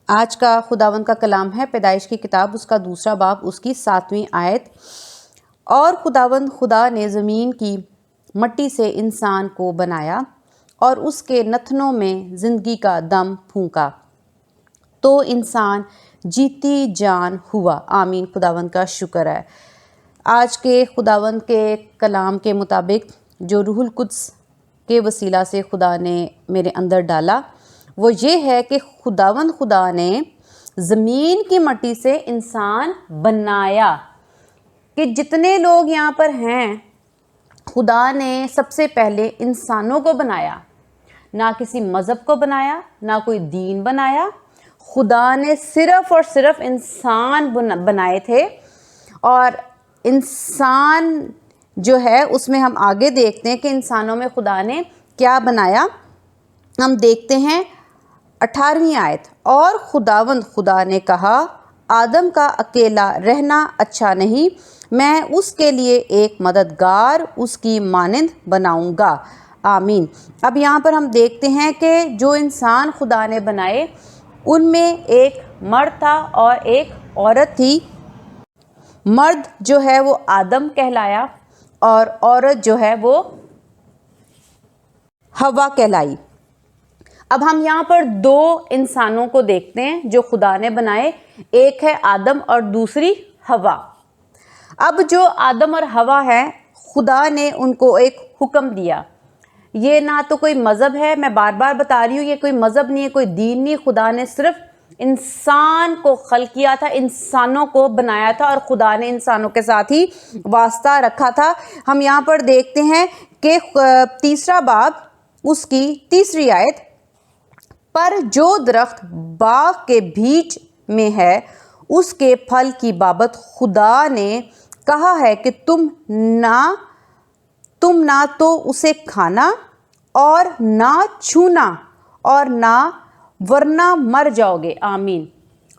آج کا خداوند کا کلام ہے پیدائش کی کتاب، اس کا دوسرا باب، اس کی 7ویں آیت۔ اور خداوند خدا نے زمین کی مٹی سے انسان کو بنایا اور اس کے نتنوں میں زندگی کا دم پھونکا تو انسان جیتی جان ہوا۔ آمین۔ خداوند کا شکر ہے۔ آج کے خداوند کے کلام کے مطابق جو روح القدس کے وسیلہ سے خدا نے میرے اندر ڈالا وہ یہ ہے کہ خداوند خدا نے زمین کی مٹی سے انسان بنایا، کہ جتنے لوگ یہاں پر ہیں خدا نے سب سے پہلے انسانوں کو بنایا، نہ کسی مذہب کو بنایا، نہ کوئی دین بنایا۔ خدا نے صرف اور صرف انسان بنائے تھے، اور انسان جو ہے اس میں ہم آگے دیکھتے ہیں کہ انسانوں میں خدا نے کیا بنایا۔ ہم دیکھتے ہیں 18ویں آیت۔ اور خداوند خدا نے کہا، آدم کا اکیلا رہنا اچھا نہیں، میں اس کے لیے ایک مددگار اس کی مانند بناؤں گا۔ آمین۔ اب یہاں پر ہم دیکھتے ہیں کہ جو انسان خدا نے بنائے ان میں ایک مرد تھا اور ایک عورت تھی۔ مرد جو ہے وہ آدم کہلایا اور عورت جو ہے وہ حوا کہلائی۔ اب ہم یہاں پر دو انسانوں کو دیکھتے ہیں جو خدا نے بنائے، ایک ہے آدم اور دوسری حوا۔ اب جو آدم اور حوا ہے خدا نے ان کو ایک حکم دیا۔ یہ نہ تو کوئی مذہب ہے، میں بار بار بتا رہی ہوں، یہ کوئی مذہب نہیں ہے، کوئی دین نہیں۔ خدا نے صرف انسان کو خلق کیا تھا، انسانوں کو بنایا تھا، اور خدا نے انسانوں کے ساتھ ہی واسطہ رکھا تھا۔ ہم یہاں پر دیکھتے ہیں کہ تیسرا باب اس کی 3 آیت۔ پر جو درخت باغ کے بیچ میں ہے اس کے پھل کی بابت خدا نے کہا ہے کہ تم نہ تو اسے کھانا اور نہ چھونا اور نہ ورنہ مر جاؤ گے۔ آمین۔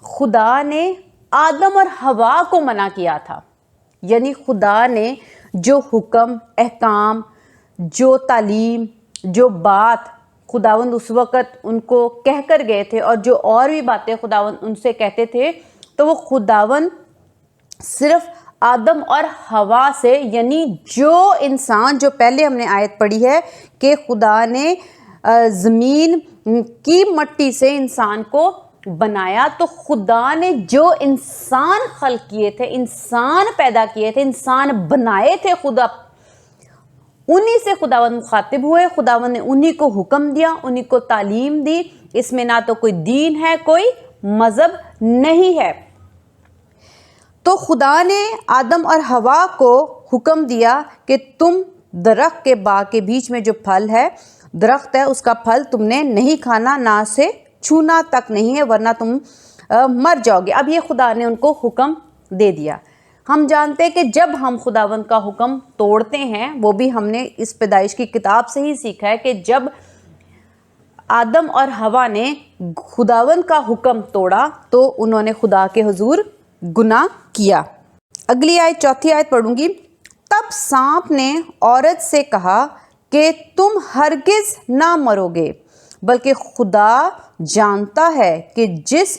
خدا نے آدم اور حوا کو منع کیا تھا، یعنی خدا نے جو حکم، احکام، جو تعلیم، جو بات خداوند اس وقت ان کو کہہ کر گئے تھے، اور جو اور بھی باتیں خداوند ان سے کہتے تھے، تو وہ خداوند صرف آدم اور حوا سے، یعنی جو انسان، جو پہلے ہم نے آیت پڑھی ہے کہ خدا نے زمین کی مٹی سے انسان کو بنایا، تو خدا نے جو انسان خلق کیے تھے، انسان پیدا کیے تھے، انسان بنائے تھے، خدا انہی سے خداوند مخاطب ہوئے۔ خداوند نے انہی کو حکم دیا، انہی کو تعلیم دی۔ اس میں نہ تو کوئی دین ہے، کوئی مذہب نہیں ہے۔ تو خدا نے آدم اور حوا کو حکم دیا کہ تم درخت کے باغ کے بیچ میں جو پھل ہے، درخت ہے، اس کا پھل تم نے نہیں کھانا، نہ سے چھونا تک نہیں ہے، ورنہ تم مر جاؤ گے۔ اب یہ خدا نے ان کو حکم دے دیا۔ ہم جانتے ہیں کہ جب ہم خداوند کا حکم توڑتے ہیں، وہ بھی ہم نے اس پیدائش کی کتاب سے ہی سیکھا ہے کہ جب آدم اور حوا نے خداوند کا حکم توڑا تو انہوں نے خدا کے حضور گناہ کیا۔ اگلی آیت، 4تھی آیت پڑھوں گی۔ تب سانپ نے عورت سے کہا کہ تم ہرگز نہ مرو گے، بلکہ خدا جانتا ہے کہ جس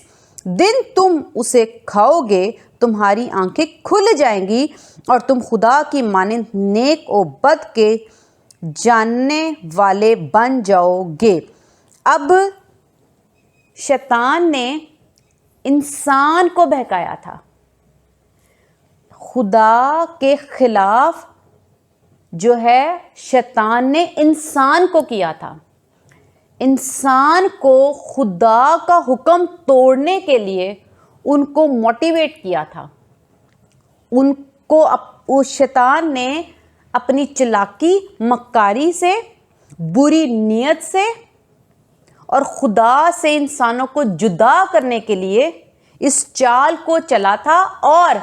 دن تم اسے کھاؤ گے تمہاری آنکھیں کھل جائیں گی اور تم خدا کی مانند نیک و بد کے جاننے والے بن جاؤ گے۔ اب شیطان نے انسان کو بہکایا تھا، خدا کے خلاف جو ہے شیطان نے انسان کو کیا تھا۔ انسان کو خدا کا حکم توڑنے کے لیے ان کو موٹیویٹ کیا تھا۔ ان کو شیطان نے اپنی چلاکی، مکاری سے، بری نیت سے اور خدا سے انسانوں کو جدا کرنے کے لیے اس چال کو چلا تھا، اور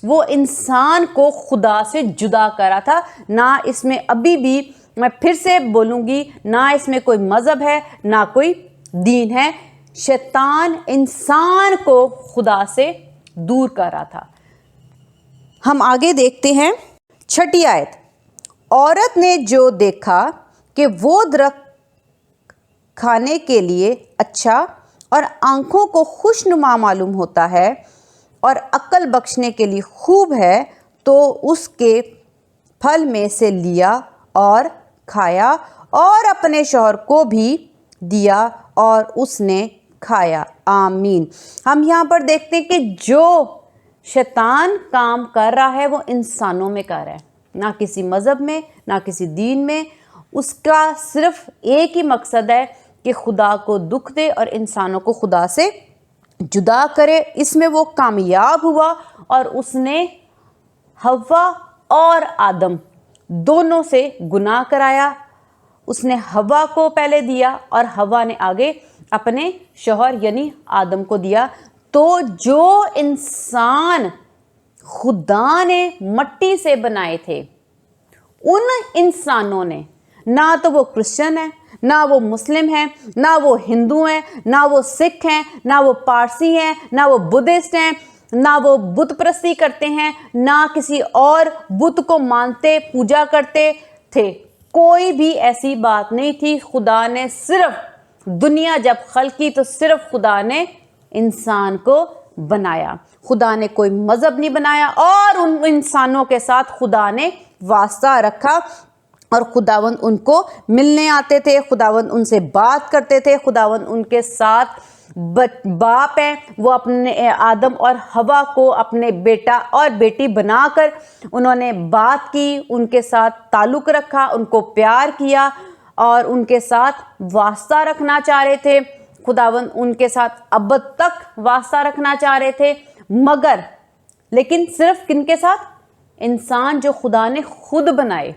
وہ انسان کو خدا سے جدا کرا تھا۔ نہ اس میں ابھی بھی میں پھر سے بولوں گی، نہ اس میں کوئی مذہب ہے، نہ کوئی دین ہے۔ شیطان انسان کو خدا سے دور کر رہا تھا۔ ہم آگے دیکھتے ہیں 6 آیت۔ عورت نے جو دیکھا کہ وہ درخت کھانے کے لیے اچھا اور آنکھوں کو خوشنما معلوم ہوتا ہے اور عقل بخشنے کے لیے خوب ہے، تو اس کے پھل میں سے لیا اور کھایا اور اپنے شوہر کو بھی دیا اور اس نے کھایا۔ آمین۔ ہم یہاں پر دیکھتے ہیں کہ جو شیطان کام کر رہا ہے وہ انسانوں میں کر رہا ہے، نہ کسی مذہب میں، نہ کسی دین میں۔ اس کا صرف ایک ہی مقصد ہے کہ خدا کو دکھ دے اور انسانوں کو خدا سے جدا کرے۔ اس میں وہ کامیاب ہوا اور اس نے حوا اور آدم دونوں سے گناہ کرایا۔ اس نے حوا کو پہلے دیا اور حوا نے آگے اپنے شوہر یعنی آدم کو دیا۔ تو جو انسان خدا نے مٹی سے بنائے تھے، ان انسانوں نے، نہ تو وہ کرسچن ہیں، نہ وہ مسلم ہیں، نہ وہ ہندو ہیں، نہ وہ سکھ ہیں، نہ وہ پارسی ہیں، نہ وہ بدھسٹ ہیں، نہ وہ بت پرستی کرتے ہیں، نہ کسی اور بت کو مانتے پوجا کرتے تھے۔ کوئی بھی ایسی بات نہیں تھی۔ خدا نے صرف دنیا جب خلق کی تو صرف خدا نے انسان کو بنایا۔ خدا نے کوئی مذہب نہیں بنایا اور ان انسانوں کے ساتھ خدا نے واسطہ رکھا اور خداوند ان کو ملنے آتے تھے، خداوند ان سے بات کرتے تھے، خداوند ان کے ساتھ باپ ہیں۔ وہ اپنے آدم اور حوا کو اپنے بیٹا اور بیٹی بنا کر انہوں نے بات کی، ان کے ساتھ تعلق رکھا، ان کو پیار کیا اور ان کے ساتھ واسطہ رکھنا چاہ رہے تھے۔ خداوند ان کے ساتھ ابد تک واسطہ رکھنا چاہ رہے تھے، مگر لیکن صرف کن کے ساتھ؟ انسان جو خدا نے خود بنائے۔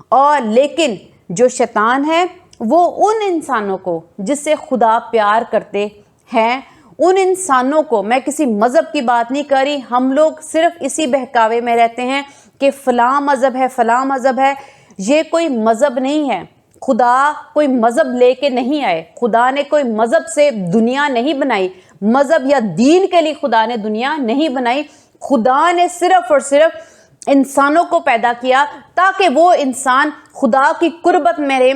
اور لیکن جو شیطان ہے وہ ان انسانوں کو جس سے خدا پیار کرتے ہیں، ان انسانوں کو، میں کسی مذہب کی بات نہیں کر رہی، ہم لوگ صرف اسی بہکاوے میں رہتے ہیں کہ فلاں مذہب ہے، فلاں مذہب ہے۔ یہ کوئی مذہب نہیں ہے۔ خدا کوئی مذہب لے کے نہیں آئے، خدا نے کوئی مذہب سے دنیا نہیں بنائی، مذہب یا دین کے لیے خدا نے دنیا نہیں بنائی۔ خدا نے صرف اور صرف انسانوں کو پیدا کیا تاکہ وہ انسان خدا کی قربت میں رہے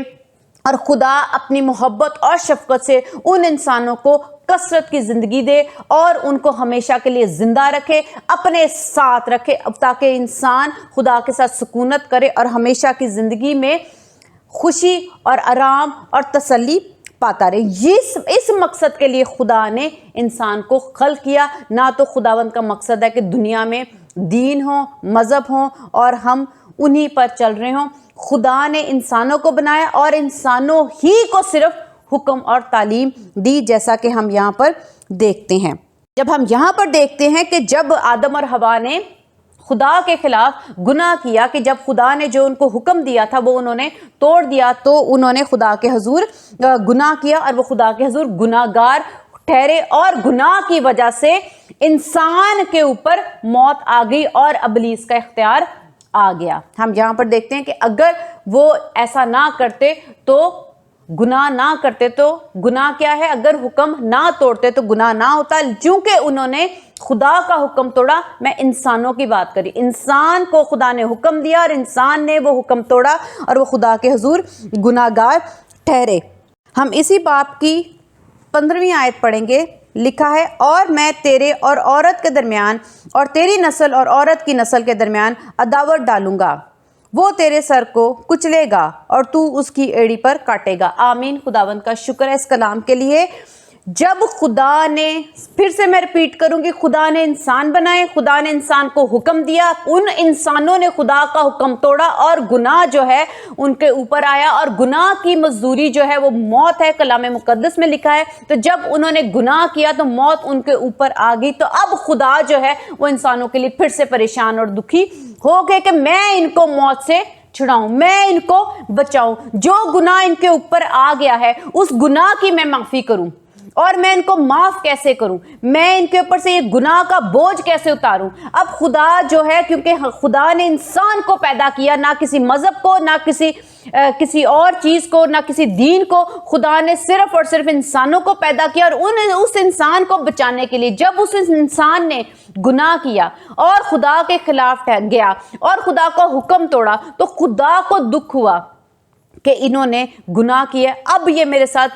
اور خدا اپنی محبت اور شفقت سے ان انسانوں کو کثرت کی زندگی دے اور ان کو ہمیشہ کے لیے زندہ رکھے، اپنے ساتھ رکھے، تاکہ انسان خدا کے ساتھ سکونت کرے اور ہمیشہ کی زندگی میں خوشی اور آرام اور تسلی پاتا رہے۔ اس مقصد کے لیے خدا نے انسان کو خلق کیا۔ نہ تو خداوند کا مقصد ہے کہ دنیا میں دین ہو، مذہب ہوں اور ہم انہی پر چل رہے ہوں۔ خدا نے انسانوں کو بنایا اور انسانوں ہی کو صرف حکم اور تعلیم دی، جیسا کہ ہم یہاں پر دیکھتے ہیں۔ جب ہم یہاں پر دیکھتے ہیں کہ جب آدم اور حوا نے خدا کے خلاف گناہ کیا، کہ جب خدا نے جو ان کو حکم دیا تھا وہ انہوں نے توڑ دیا، تو انہوں نے خدا کے حضور گناہ کیا اور وہ خدا کے حضور گناہ گار ٹھہرے، اور گناہ کی وجہ سے انسان کے اوپر موت آ گئی اور ابلیس کا اختیار آ گیا۔ ہم یہاں پر دیکھتے ہیں کہ اگر وہ ایسا نہ کرتے تو گناہ نہ کرتے تو گناہ کیا ہے؟ اگر حکم نہ توڑتے تو گناہ نہ ہوتا، چونکہ انہوں نے خدا کا حکم توڑا۔ میں انسانوں کی بات کری، انسان کو خدا نے حکم دیا اور انسان نے وہ حکم توڑا اور وہ خدا کے حضور گناہ گار ٹھہرے۔ ہم اسی باب کی 15ویں آیت پڑھیں گے۔ لکھا ہے، اور میں تیرے اور عورت کے درمیان اور تیری نسل اور عورت کی نسل کے درمیان عداوت ڈالوں گا، وہ تیرے سر کو کچلے گا اور تو اس کی ایڑی پر کاٹے گا۔ آمین۔ خداوند کا شکر ہے اس کلام کے لیے۔ جب خدا نے، پھر سے میں ریپیٹ کروں گی، خدا نے انسان بنائے، خدا نے انسان کو حکم دیا، ان انسانوں نے خدا کا حکم توڑا اور گناہ جو ہے ان کے اوپر آیا، اور گناہ کی مزدوری جو ہے وہ موت ہے، کلام مقدس میں لکھا ہے۔ تو جب انہوں نے گناہ کیا تو موت ان کے اوپر آ گئی، تو اب خدا جو ہے وہ انسانوں کے لیے پھر سے پریشان اور دکھی ہو گئے کہ میں ان کو موت سے چھڑاؤں، میں ان کو بچاؤں، جو گناہ ان کے اوپر آ گیا ہے اس گناہ کی میں معافی کروں، اور میں ان کو معاف کیسے کروں، میں ان کے اوپر سے یہ گناہ کا بوجھ کیسے اتاروں۔ اب خدا جو ہے، کیونکہ خدا نے انسان کو پیدا کیا، نہ کسی مذہب کو، نہ کسی اور چیز کو، نہ کسی دین کو، خدا نے صرف اور صرف انسانوں کو پیدا کیا، اور اس انسان کو بچانے کے لیے جب اس انسان نے گناہ کیا اور خدا کے خلاف گیا اور خدا کا حکم توڑا، تو خدا کو دکھ ہوا کہ انہوں نے گناہ کیا، اب یہ میرے ساتھ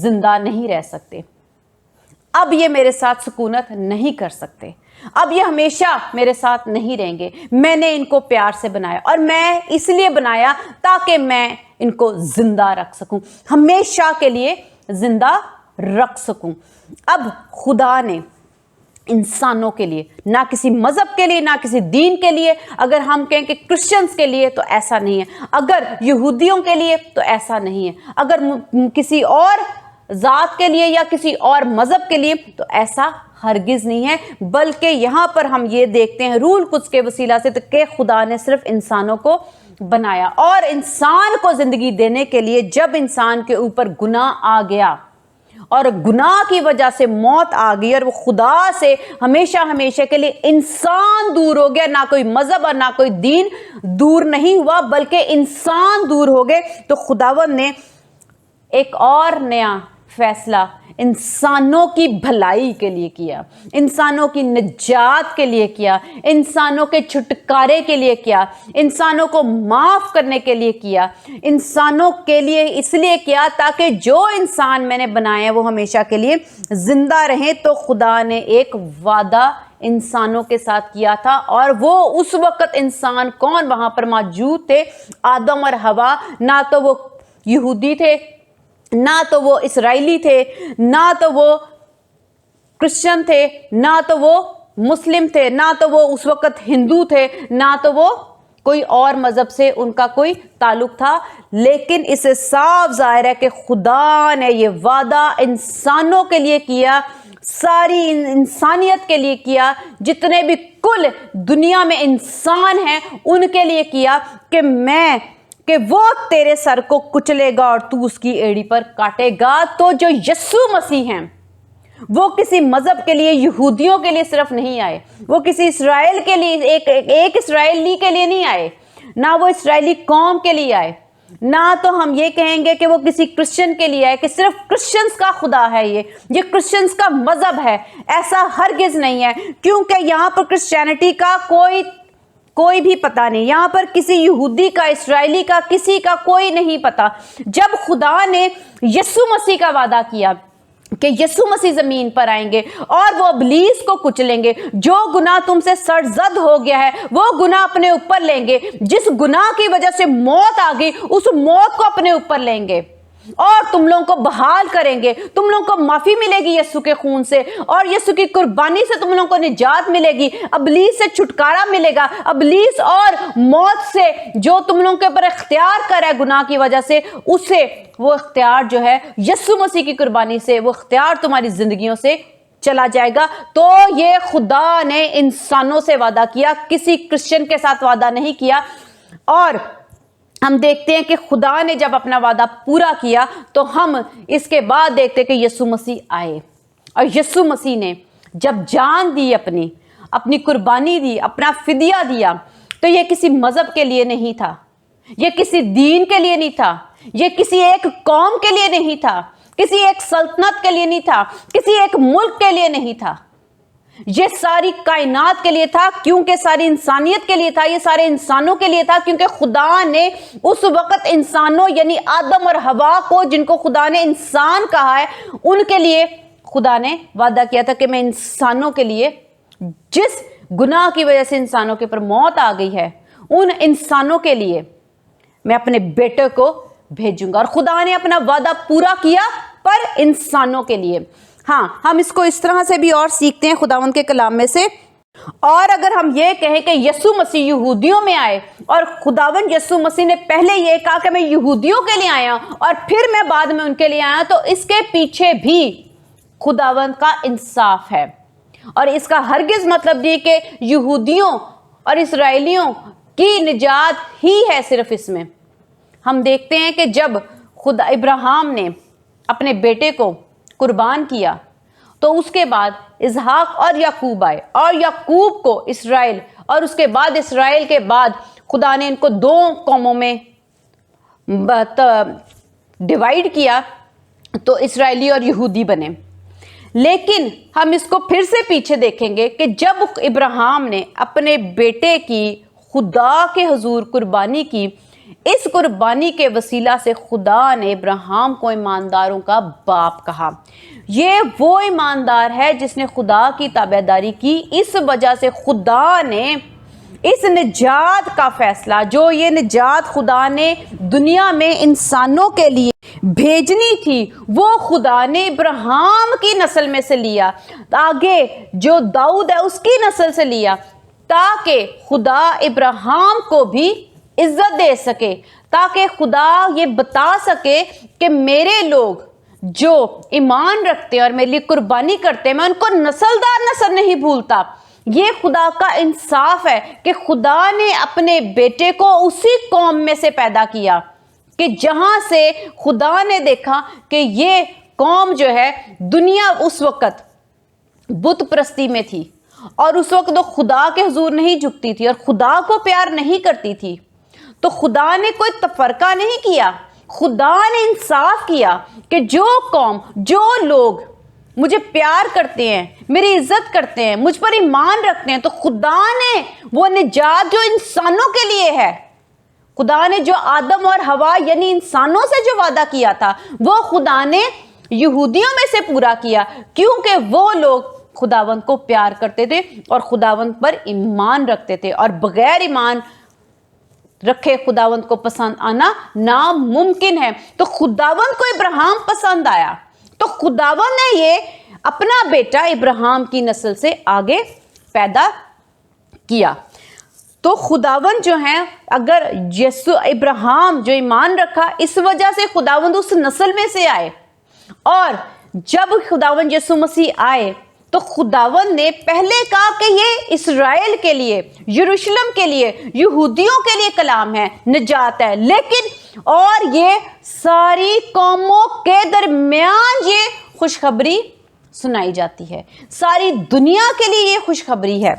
زندہ نہیں رہ سکتے، اب یہ میرے ساتھ سکونت نہیں کر سکتے، اب یہ ہمیشہ میرے ساتھ نہیں رہیں گے۔ میں نے ان کو پیار سے بنایا، اور میں اس لیے بنایا تاکہ میں ان کو زندہ رکھ سکوں، ہمیشہ کے لیے زندہ رکھ سکوں۔ اب خدا نے انسانوں کے لیے، نہ کسی مذہب کے لیے، نہ کسی دین کے لیے، اگر ہم کہیں کہ کرسچنز کے لیے تو ایسا نہیں ہے، اگر یہودیوں کے لیے تو ایسا نہیں ہے، اگر کسی اور ذات کے لیے یا کسی اور مذہب کے لیے تو ایسا ہرگز نہیں ہے، بلکہ یہاں پر ہم یہ دیکھتے ہیں روح القدس کے وسیلہ سے کہ خدا نے صرف انسانوں کو بنایا، اور انسان کو زندگی دینے کے لیے جب انسان کے اوپر گناہ آ گیا اور گناہ کی وجہ سے موت آ گئی، اور وہ خدا سے ہمیشہ ہمیشہ کے لیے انسان دور ہو گیا، نہ کوئی مذہب اور نہ کوئی دین دور نہیں ہوا بلکہ انسان دور ہو گئے، تو خداوند نے ایک اور نیا فیصلہ انسانوں کی بھلائی کے لیے کیا، انسانوں کی نجات کے لیے کیا، انسانوں کے چھٹکارے کے لیے کیا، انسانوں کو معاف کرنے کے لیے کیا، انسانوں کے لیے اس لیے کیا تاکہ جو انسان میں نے بنایا وہ ہمیشہ کے لیے زندہ رہیں۔ تو خدا نے ایک وعدہ انسانوں کے ساتھ کیا تھا، اور وہ اس وقت انسان کون وہاں پر موجود تھے؟ آدم اور حوا، نہ تو وہ یہودی تھے، نہ تو وہ اسرائیلی تھے، نہ تو وہ کرسچن تھے، نہ تو وہ مسلم تھے، نہ تو وہ اس وقت ہندو تھے، نہ تو وہ کوئی اور مذہب سے ان کا کوئی تعلق تھا، لیکن اس سے صاف ظاہر ہے کہ خدا نے یہ وعدہ انسانوں کے لیے کیا، ساری انسانیت کے لیے کیا، جتنے بھی کل دنیا میں انسان ہیں ان کے لیے کیا کہ وہ تیرے سر کو کچلے گا اور تو اس کی ایڑی پر کاٹے گا۔ تو جو یسوع مسیح ہیں وہ کسی مذہب کے لیے، یہودیوں کے لیے صرف نہیں آئے، وہ کسی اسرائیل کے لیے، ایک اسرائیلی کے لیے نہیں آئے، نہ وہ اسرائیلی قوم کے لیے آئے، نہ تو ہم یہ کہیں گے کہ وہ کسی کرسچن کے لیے آئے کہ صرف کرسچنز کا خدا ہے، یہ کرسچنز کا مذہب ہے، ایسا ہرگز نہیں ہے، کیونکہ یہاں پر کرسچینٹی کا کوئی بھی پتہ نہیں، یہاں پر کسی یہودی کا، اسرائیلی کا، کسی کا کوئی نہیں پتہ۔ جب خدا نے یسوع مسیح کا وعدہ کیا کہ یسوع مسیح زمین پر آئیں گے اور وہ ابلیس کو کچلیں گے، جو گناہ تم سے سرزد ہو گیا ہے وہ گناہ اپنے اوپر لیں گے، جس گناہ کی وجہ سے موت آ گئی اس موت کو اپنے اوپر لیں گے، اور تم لوگوں کو بحال کریں گے، تم لوگوں کو معافی ملے گی یسوع کے خون سے، اور یسوع کی قربانی سے تم لوگوں کو نجات ملے گی، ابلیس سے چھٹکارا ملے گا، ابلیس اور موت سے جو تم لوگوں کے اوپر اختیار کر ہے گناہ کی وجہ سے، اسے وہ اختیار جو ہے یسوع مسیح کی قربانی سے وہ اختیار تمہاری زندگیوں سے چلا جائے گا۔ تو یہ خدا نے انسانوں سے وعدہ کیا، کسی کرسچن کے ساتھ وعدہ نہیں کیا، اور ہم دیکھتے ہیں کہ خدا نے جب اپنا وعدہ پورا کیا تو ہم اس کے بعد دیکھتے ہیں کہ یسوع مسیح آئے، اور یسوع مسیح نے جب جان دی، اپنی قربانی دی، اپنا فدیہ دیا، تو یہ کسی مذہب کے لیے نہیں تھا، یہ کسی دین کے لیے نہیں تھا، یہ کسی ایک قوم کے لیے نہیں تھا، کسی ایک سلطنت کے لیے نہیں تھا، کسی ایک ملک کے لیے نہیں تھا، یہ ساری کائنات کے لیے تھا، کیونکہ ساری انسانیت کے لیے تھا، یہ سارے انسانوں کے لیے تھا، کیونکہ خدا نے اس وقت انسانوں یعنی آدم اور حوا کو، جن کو خدا نے انسان کہا ہے، ان کے لیے خدا نے وعدہ کیا تھا کہ میں انسانوں کے لیے، جس گناہ کی وجہ سے انسانوں کے اوپر موت آ گئی ہے، ان انسانوں کے لیے میں اپنے بیٹے کو بھیجوں گا، اور خدا نے اپنا وعدہ پورا کیا پر انسانوں کے لیے۔ ہاں، ہم اس کو اس طرح سے بھی اور سیکھتے ہیں خداوند کے کلام میں سے، اور اگر ہم یہ کہیں کہ یسوع مسیح یہودیوں میں آئے، اور خداوند یسوع مسیح نے پہلے یہ کہا کہ میں یہودیوں کے لیے آیا اور پھر میں بعد میں ان کے لیے آیا، تو اس کے پیچھے بھی خداوند کا انصاف ہے، اور اس کا ہرگز مطلب نہیں کہ یہودیوں اور اسرائیلیوں کی نجات ہی ہے صرف اس میں۔ ہم دیکھتے ہیں کہ جب خدا ابراہیم نے اپنے بیٹے کو قربان کیا تو اس کے بعد اسحاق اور یعقوب آئے، اور یعقوب کو اسرائیل، اور اس کے بعد اسرائیل کے بعد خدا نے ان کو دو قوموں میں ڈیوائیڈ کیا، تو اسرائیلی اور یہودی بنے۔ لیکن ہم اس کو پھر سے پیچھے دیکھیں گے کہ جب ابراہیم نے اپنے بیٹے کی خدا کے حضور قربانی کی، اس قربانی کے وسیلہ سے خدا نے ابراہیم کو ایمانداروں کا باپ کہا۔ یہ وہ ایماندار ہے جس نے خدا کی تابعداری کی، اس وجہ سے خدا نے اس نجات کا فیصلہ، جو یہ نجات خدا نے دنیا میں انسانوں کے لیے بھیجنی تھی، وہ خدا نے ابراہیم کی نسل میں سے لیا، آگے جو داؤد ہے اس کی نسل سے لیا، تاکہ خدا ابراہیم کو بھی عزت دے سکے، تاکہ خدا یہ بتا سکے کہ میرے لوگ جو ایمان رکھتے ہیں اور میرے لیے قربانی کرتے ہیں، میں ان کو نسل در نسل نہیں بھولتا۔ یہ خدا کا انصاف ہے کہ خدا نے اپنے بیٹے کو اسی قوم میں سے پیدا کیا کہ جہاں سے خدا نے دیکھا کہ یہ قوم جو ہے، دنیا اس وقت بت پرستی میں تھی، اور اس وقت وہ خدا کے حضور نہیں جھکتی تھی اور خدا کو پیار نہیں کرتی تھی، تو خدا نے کوئی تفرقہ نہیں کیا، خدا نے انصاف کیا کہ جو قوم، جو لوگ مجھے پیار کرتے ہیں، میری عزت کرتے ہیں، مجھ پر ایمان رکھتے ہیں، تو خدا نے وہ نجات جو انسانوں کے لیے ہے، خدا نے جو آدم اور حوا یعنی انسانوں سے جو وعدہ کیا تھا، وہ خدا نے یہودیوں میں سے پورا کیا، کیونکہ وہ لوگ خداوند کو پیار کرتے تھے اور خداوند پر ایمان رکھتے تھے، اور بغیر ایمان رکھے خداوند کو پسند آنا ناممکن ہے۔ تو خداوند کو ابراہیم پسند آیا، تو خداوند نے یہ اپنا بیٹا ابراہیم کی نسل سے آگے پیدا کیا۔ تو خداوند جو ہیں، اگر یسوع ابراہیم جو ایمان رکھا، اس وجہ سے خداوند اس نسل میں سے آئے، اور جب خداوند یسوع مسیح آئے تو خداوند نے پہلے کہا کہ یہ اسرائیل کے لیے، یروشلم کے لیے، یہودیوں کے لیے کلام ہے، نجات ہے، لیکن اور یہ ساری قوموں کے درمیان یہ خوشخبری سنائی جاتی ہے، ساری دنیا کے لیے یہ خوشخبری ہے۔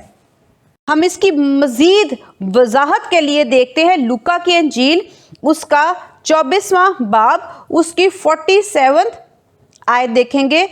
ہم اس کی مزید وضاحت کے لیے دیکھتے ہیں لوکا کی انجیل، اس کا 24واں باب، اس کی 47 آیت دیکھیں گے،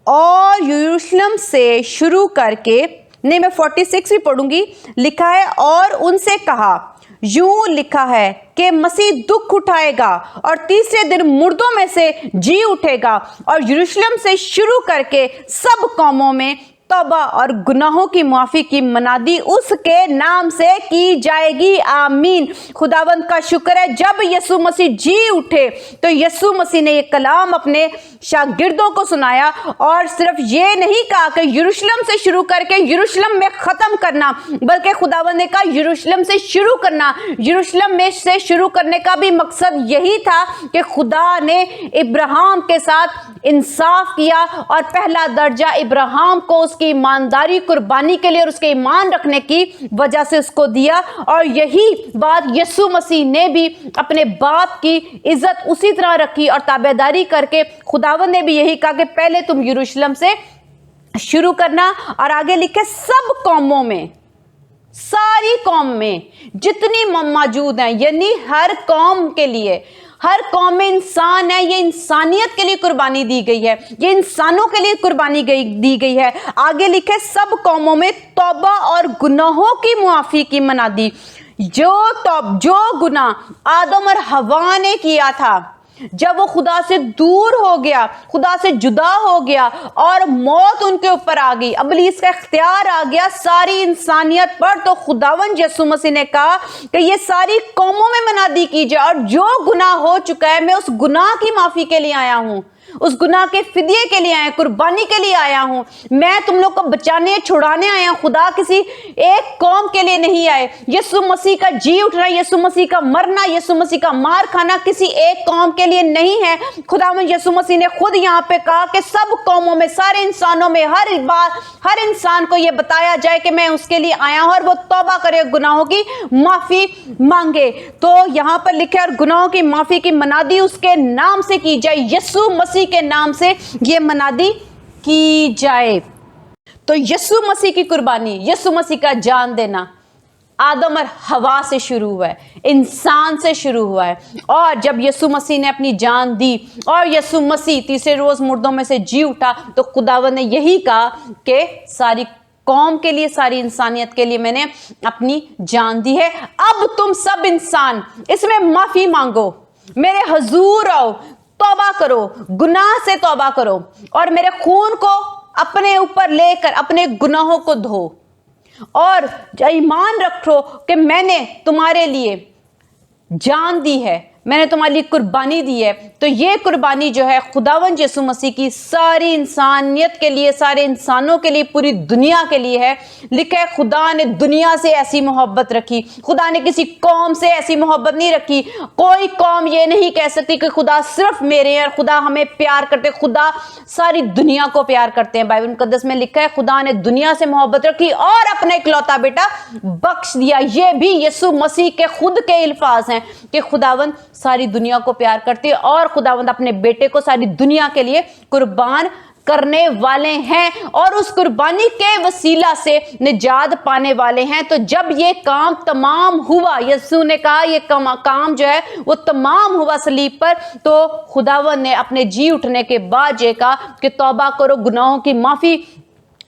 اور یروشلم سے شروع کر کے، نہیں میں 46 بھی پڑھوں گی، لکھا ہے اور ان سے کہا، یوں لکھا ہے کہ مسیح دکھ اٹھائے گا اور تیسرے دن مردوں میں سے جی اٹھے گا، اور یروشلم سے شروع کر کے سب قوموں میں توبہ اور گناہوں کی معافی کی منادی اس کے نام سے کی جائے گی، آمین۔ خداوند کا شکر ہے، جب یسوع مسیح جی اٹھے تو یسوع مسیح نے یہ کلام اپنے شاگردوں کو سنایا، اور صرف یہ نہیں کہا کہ یروشلم سے شروع کر کے یروشلم میں ختم کرنا، بلکہ خداوند نے کہا یروشلم سے شروع کرنا۔ یروشلم میں سے شروع کرنے کا بھی مقصد یہی تھا کہ خدا نے ابراہیم کے ساتھ انصاف کیا، اور پہلا درجہ ابراہیم کو اس کی ایمانداری، قربانی کے لیے اور اس کے ایمان رکھنے کی وجہ سے اس کو دیا، اور یہی بات یسوع مسیح نے بھی اپنے باپ کی عزت اسی طرح رکھی اور تابعداری کر کے خداوند نے بھی یہی کہا کہ پہلے تم یروشلم سے شروع کرنا، اور آگے لکھے سب قوموں میں، ساری قوم میں جتنی موجود ہیں، یعنی ہر قوم کے لیے، ہر قوم میں انسان ہے، یہ انسانیت کے لیے قربانی دی گئی ہے، یہ انسانوں کے لیے قربانی دی گئی ہے۔ آگے لکھے سب قوموں میں توبہ اور گناہوں کی معافی کی منادی۔ جو گناہ آدم اور حوا نے کیا تھا، جب وہ خدا سے دور ہو گیا، خدا سے جدا ہو گیا اور موت ان کے اوپر آ گئی، ابلیس کا اختیار آ گیا ساری انسانیت پر، تو خداوند یسوع مسیح نے کہا کہ یہ ساری قوموں میں منادی کی جائے، اور جو گناہ ہو چکا ہے میں اس گناہ کی معافی کے لیے آیا ہوں، اس گناہ کے فدیے کے لیے آیا، قربانی کے لیے آیا ہوں، میں تم لوگ کو بچانے چھڑانے آیا ہوں۔ خدا کسی ایک قوم کے لیے نہیں آئے۔ یسوع مسیح کا جی اٹھنا، یسوع مسیح کا مرنا، یسوع مسیح کا مار کھانا کسی ایک قوم کے لیے نہیں ہے۔ خداوند یسوع مسیح نے خود یہاں پہ کہا کہ سب قوموں میں، سارے انسانوں میں، ہر انسان کو یہ بتایا جائے کہ میں اس کے لیے آیا ہوں، اور وہ توبہ کرے، گناہوں کی معافی مانگے۔ تو یہاں پر لکھا ہے اور گناہوں کی معافی کی منادی اس کے نام سے کی جائے، یسوع مسیح کے نام سے یہ منادی کی جائے۔ تو یسوع مسیح کی قربانی، یسوع مسیح کا جان دینا آدم اور حوا سے شروع ہوا ہے، انسان سے شروع ہوا ہے، اور جب یسوع مسیح نے اپنی جان دی اور یسوع مسیح تیسرے روز مردوں میں سے جی اٹھا، تو خداوند نے یہی کہا کہ ساری قوم کے لیے, ساری انسانیت کے لیے میں نے اپنی جان دی ہے. اب تم سب انسان اس میں معافی مانگو, میرے حضور آؤ, توبہ کرو, گناہ سے توبہ کرو اور میرے خون کو اپنے اوپر لے کر اپنے گناہوں کو دھو, اور ایمان رکھو کہ میں نے تمہارے لیے جان دی ہے, میں نے تمہارے لیے قربانی دی ہے. تو یہ قربانی جو ہے خداوند یسوع مسیح کی ساری انسانیت کے لیے, سارے انسانوں کے لیے, پوری دنیا کے لیے ہے. لکھا ہے خدا نے دنیا سے ایسی محبت رکھی, خدا نے کسی قوم سے ایسی محبت نہیں رکھی. کوئی قوم یہ نہیں کہہ سکتی کہ خدا صرف میرے ہیں, خدا ہمیں پیار کرتے. خدا ساری دنیا کو پیار کرتے ہیں. بائبل مقدس میں لکھا ہے خدا نے دنیا سے محبت رکھی اور اپنا اکلوتا بیٹا بخش دیا. یہ بھی یسوع مسیح کے خود کے الفاظ ہیں کہ خداوند ساری دنیا کو پیار کرتے اور خداوند اپنے بیٹے کو ساری دنیا کے لیے قربان کرنے والے ہیں اور اس قربانی کے وسیلہ سے نجات پانے والے ہیں. تو جب یہ کام تمام ہوا, یسوع نے کہا یہ کام جو ہے وہ تمام ہوا صلیب پر, تو خداوند نے اپنے جی اٹھنے کے بعد یہ کہا کہ توبہ کرو, گناہوں کی معافی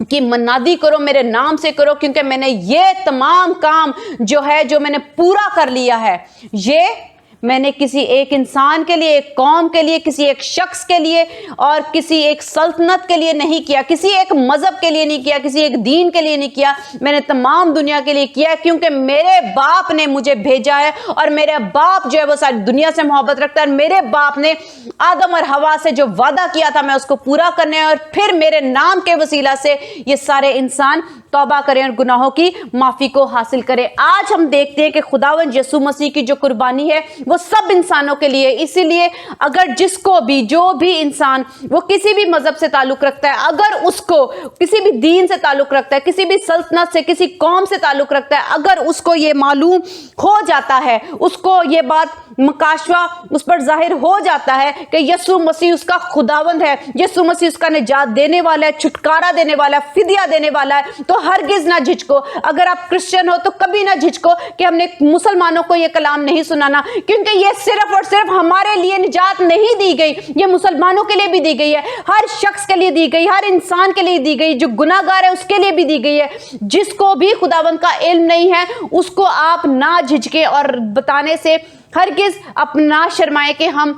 کی منادی کرو, میرے نام سے کرو, کیونکہ میں نے یہ تمام کام جو ہے جو میں نے پورا کر لیا ہے, یہ میں نے کسی ایک انسان کے لیے, ایک قوم کے لیے, کسی ایک شخص کے لیے اور کسی ایک سلطنت کے لیے نہیں کیا, کسی ایک مذہب کے لیے نہیں کیا, کسی ایک دین کے لیے نہیں کیا, میں نے تمام دنیا کے لیے کیا, کیونکہ میرے باپ نے مجھے بھیجا ہے اور میرے باپ جو ہے وہ ساری دنیا سے محبت رکھتا ہے. اور میرے باپ نے آدم اور حوا سے جو وعدہ کیا تھا میں اس کو پورا کرنے ہے, اور پھر میرے نام کے وسیلہ سے یہ سارے انسان توبہ کریں اور گناہوں کی معافی کو حاصل کریں. آج ہم دیکھتے ہیں کہ خداوند یسوع مسیح کی جو قربانی ہے وہ سب انسانوں کے لیے. اسی لیے اگر جس کو بھی, جو بھی انسان وہ کسی بھی مذہب سے تعلق رکھتا ہے, اگر اس کو کسی بھی دین سے تعلق رکھتا ہے, کسی بھی سلطنت سے, کسی قوم سے تعلق رکھتا ہے, اگر اس کو یہ معلوم ہو جاتا ہے, اس کو یہ بات مکاشفہ اس پر ظاہر ہو جاتا ہے کہ یسوع مسیح اس کا خداوند ہے, یسوع مسیح اس کا نجات دینے والا ہے, چھٹکارا دینے والا ہے, فدیہ دینے والا ہے, تو ہرگز نہ جھجکو. اگر آپ کرسچن ہو تو کبھی نہ جھجکو کہ ہم نے مسلمانوں کو یہ کلام نہیں سنانا, کیونکہ یہ صرف اور صرف ہمارے لیے نجات نہیں دی گئی, یہ مسلمانوں کے لیے بھی دی گئی ہے, ہر شخص کے لیے دی گئی, ہر انسان کے لیے دی گئی, جو گناہ گار ہے اس کے لیے بھی دی گئی ہے. جس کو بھی خداوند کا علم نہیں ہے اس کو آپ نہ جھجکیں اور بتانے سے ہرگز اپنا شرمائے کہ ہم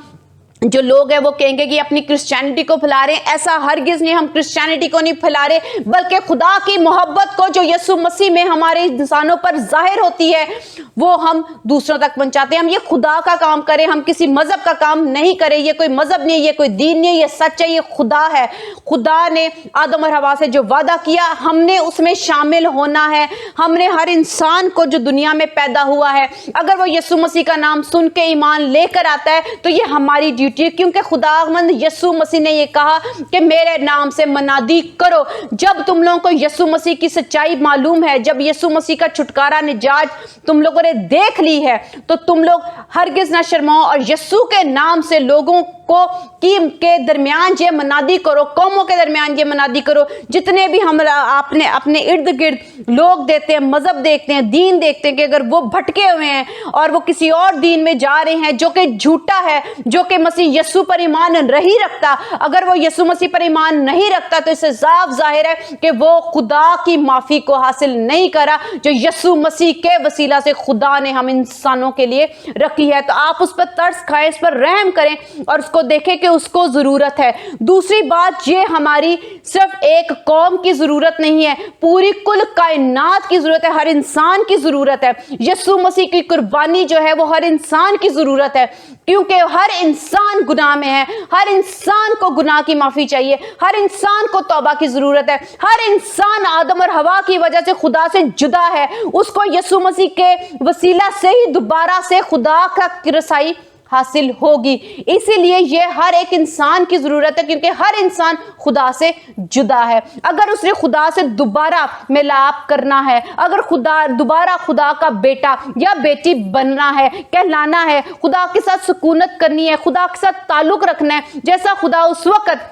جو لوگ ہیں وہ کہیں گے کہ اپنی کرسچینٹی کو پھیلا رہے ہیں. ایسا ہرگز نہیں, ہم کرسچینٹی کو نہیں پھیلا رہے, بلکہ خدا کی محبت کو جو یسوع مسیح میں ہمارے انسانوں پر ظاہر ہوتی ہے وہ ہم دوسروں تک پہنچاتے ہیں. ہم یہ خدا کا کام کریں, ہم کسی مذہب کا کام نہیں کریں. یہ کوئی مذہب نہیں, یہ کوئی دین نہیں, یہ سچ ہے, یہ خدا ہے. خدا نے آدم اور حوا سے جو وعدہ کیا ہم نے اس میں شامل ہونا ہے. ہم نے ہر انسان کو جو دنیا میں پیدا ہوا ہے, اگر وہ یسوع مسیح کا نام سن کے ایمان لے کر آتا ہے تو یہ ہماری ڈیوٹی, کیونکہ خداوند یسوع مسیح نے یہ کہا کہ میرے نام سے منادی کرو. جب تم لوگوں کو یسوع مسیح کی سچائی معلوم ہے, جب یسوع مسیح کا چھٹکارا نجات تم لوگوں نے دیکھ لی ہے, تو تم لوگ ہرگز نہ شرماؤ اور یسوع کے نام سے لوگوں کو کے درمیان یہ منادی کرو, قوموں کے درمیان یہ منادی کرو. جتنے بھی ہم اپنے ارد گرد لوگ دیکھتے ہیں, مذہب دیکھتے ہیں, دین دیکھتے ہیں کہ اگر وہ بھٹکے ہوئے ہیں اور وہ کسی اور دین میں جا رہے ہیں جو کہ جھوٹا ہے, جو کہ مسیح یسوع پر ایمان نہیں رکھتا, اگر وہ یسوع مسیح پر ایمان نہیں رکھتا تو اس سے صاف ظاہر ہے کہ وہ خدا کی معافی کو حاصل نہیں کرا جو یسوع مسیح کے وسیلہ سے خدا نے ہم انسانوں کے لیے رکھی ہے. تو آپ اس پر ترس کھائیں, اس پر رحم کریں اور اس کو دیکھیں کہ اس کو ضرورت ہے. دوسری بات, یہ ہماری صرف ایک قوم کی ضرورت نہیں ہے, پوری کل کائنات کی ضرورت ہے, ہر انسان کی ضرورت ہے. یسوع مسیح کی قربانی جو ہے وہ ہر انسان کی ضرورت ہے, کیونکہ ہر انسان گناہ میں ہے, ہر انسان کو گناہ کی معافی چاہیے, ہر انسان کو توبہ کی ضرورت ہے. ہر انسان آدم اور حوا کی وجہ سے خدا سے جدا ہے, اس کو یسوع مسیح کے وسیلہ سے ہی دوبارہ سے خدا کا رسائی حاصل ہوگی. اسی لیے یہ ہر ایک انسان کی ضرورت ہے, کیونکہ ہر انسان خدا سے جدا ہے. اگر اس نے خدا سے دوبارہ ملاپ کرنا ہے, اگر دوبارہ خدا کا بیٹا یا بیٹی بننا ہے, کہلانا ہے, خدا کے ساتھ سکونت کرنی ہے, خدا کے ساتھ تعلق رکھنا ہے, جیسا خدا اس وقت